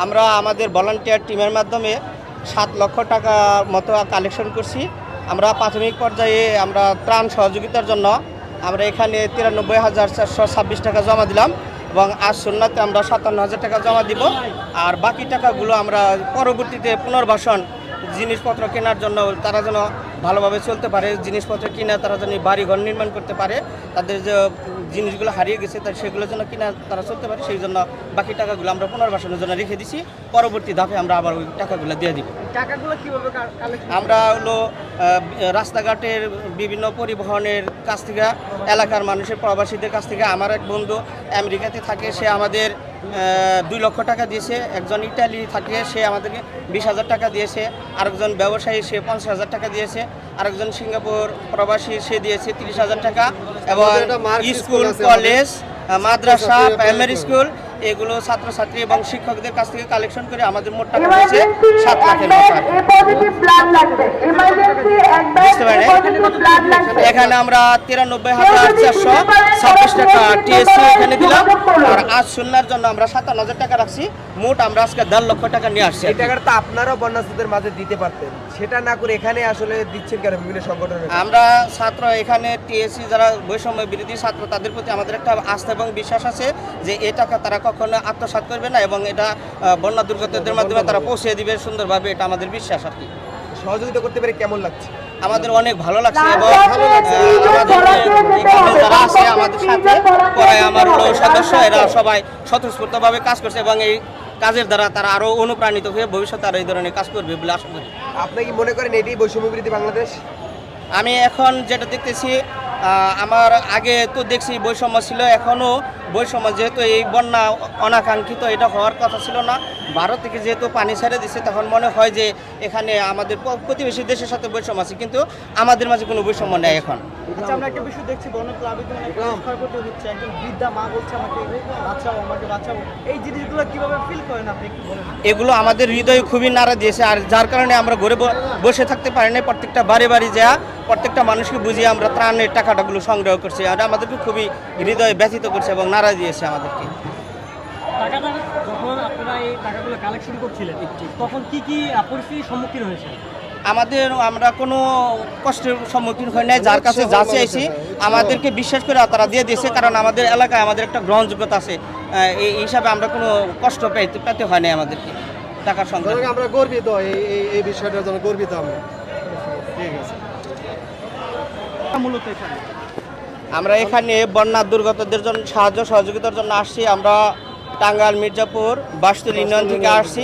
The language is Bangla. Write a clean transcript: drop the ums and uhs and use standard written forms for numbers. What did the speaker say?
আমরা আমাদের ভলান্টিয়ার টিমের মাধ্যমে 7 লক্ষ টাকা মতো কালেকশন করছি। আমরা প্রাথমিক পর্যায়ে আমরা ত্রাণ সহযোগিতার জন্য আমরা এখানে 93,426 টাকা জমা দিলাম এবং আজ সুন্নাতে আমরা 57,000 টাকা জমা দিব। আর বাকি টাকাগুলো আমরা পরবর্তীতে পুনর্বাসন জিনিসপত্র কেনার জন্য তারা যেন ভালোভাবে চলতে পারে, জিনিসপত্র কিনা তারা যেন বাড়িঘর নির্মাণ করতে পারে, তাদের যে জিনিসগুলো হারিয়ে গেছে তার সেগুলো যেন কিনা তারা চলতে পারে, সেই জন্য বাকি টাকাগুলো আমরা পুনর্বাসনের জন্য রেখে দিছি। পরবর্তী ধাপে আমরা আবার ওই টাকাগুলো দিয়ে দিব। টাকাগুলো কিভাবে কালেকশন? আমরা হলো রাস্তাঘাটের বিভিন্ন পরিবহনের কাছ থেকে, এলাকার মানুষের প্রবাসীদের কাছ থেকে। আমার এক বন্ধু আমেরিকাতে থাকে, সে আমাদের 2 লক্ষ টাকা দিয়েছে। একজন ইটালি থাকে, সে আমাদেরকে 20,000 টাকা দিয়েছে। আরেকজন ব্যবসায়ী, সে 50,000 টাকা দিয়েছে। আরেকজন সিঙ্গাপুর প্রবাসী, সে দিয়েছে 30,000 টাকা। এবং স্কুল, কলেজ, মাদ্রাসা, প্রাইমারি স্কুল এগুলো ছাত্রছাত্রী এবং শিক্ষকদের কাছ থেকে কালেকশন করে আমাদের মোট টাকা হয়েছে 7 লাখের মতো। বুঝতে পারেন? এখানে আমরা 93,426 টাকা টিএসসি এখানে দিলাম। আর আজ সুন্নার জন্য আমরা 57,000 টাকা রাখছি। মোট আমরা আজকে 1.5 লক্ষ টাকা নিয়ে আসছি। এই টাকাটা তো আপনারাও বন্যার্থীদের মাঝে দিতে পারতেন, সেটা না করে এখানে আসলে দিচ্ছেন কেন বিভিন্ন সংগঠনের? আমরা ছাত্র, এখানে টিএসসি যারা বৈষম্য বিরোধী ছাত্র, তাদের প্রতি আমাদের একটা আস্থা এবং বিশ্বাস আছে যে এই টাকা তারা কখনো আত্মসাৎ করবে না এবং এটা বন্যা দুর্গতদের মাধ্যমে তারা পৌঁছে দিবে সুন্দরভাবে, এটা আমাদের বিশ্বাস আর কি। সহযোগিতা করতে পেরে কেমন লাগছে? আমাদের অনেক ভালো লাগছে এবং আমাদের এখানে যারা আছে আমাদের সাথে পড়ায় আমার সদস্য, এরা সবাই স্বতঃস্ফূর্তভাবে কাজ করছে এবং এই কাজের দ্বারা তারা আরও অনুপ্রাণিত হয়ে ভবিষ্যতে আরও এই ধরনের কাজ করবে বলে আশা করি। আপনি কি মনে করেন এটাই বৈষম্য বিরোধী বাংলাদেশ? আমি এখন যেটা দেখতেছি, আমার আগে তো দেখছি বৈষম্য ছিল, এখনও বৈষম্য, যেহেতু এই বন্যা অনাকাঙ্ক্ষিত, এটা হওয়ার কথা ছিল না। ভারত থেকে যেহেতু পানি ছেড়ে দিচ্ছে, তখন মনে হয় যে এখানে আমাদের প্রতিবেশী দেশের সাথে বৈষম্য আছে, কিন্তু আমাদের মাঝে কোনো বৈষম্য নেই এখন। আচ্ছা, আমরা একটা বিষয় দেখছি, বনপ্লাবিত ক্ষয়ক্ষতি হচ্ছে, একজন বৃদ্ধা মা বলছে আমাকে বাঁচাবো। এই জিনিসগুলো কিভাবে ফিল করেন আপনি, একটু বলেন। এগুলো আমাদের হৃদয়ে খুবই নাড়া দিয়েছে, আর যার কারণে আমরা ঘরে বসে থাকতে পারি না। প্রত্যেকটা বাড়ি যা প্রত্যেকটা মানুষকে বুঝিয়ে আমরা ত্রাণের টাকাটাগুলো সংগ্রহ করছি, আর আমাদেরকে খুবই হৃদয়ে ব্যথিত করছে এবং নাড়া দিয়েছে আমাদেরকে। টাকাটা যখন আপনারা এই টাকাগুলো কালেকশন করছিলেন, তখন কি পরিস্থিতির সম্মুখীন হয়েছে? আমরা কোনো কষ্টের সম্মুখীন হই নাই। যার কাছে যা চাইছি আমাদেরকে বিশ্বাস করে তারা দিয়ে দিয়েছে, কারণ আমাদের এলাকায় আমাদের একটা গ্রহণযোগ্যতা আছে। এই হিসাবে আমরা কোনো কষ্ট পেতে হয় নাই আমাদেরকে টাকার সঙ্গে। আমরা গর্বিত, এই বিষয়টার জন্য গর্বিত আমরা। ঠিক আছে। মূলত আমরা এখানে বন্যা দুর্গতদের জন্য সাহায্য সহযোগিতার জন্য আসছি। আমরা টাঙ্গাইল, মির্জাপুর, বাসতুল ইউনিয়ন থেকে আসছি।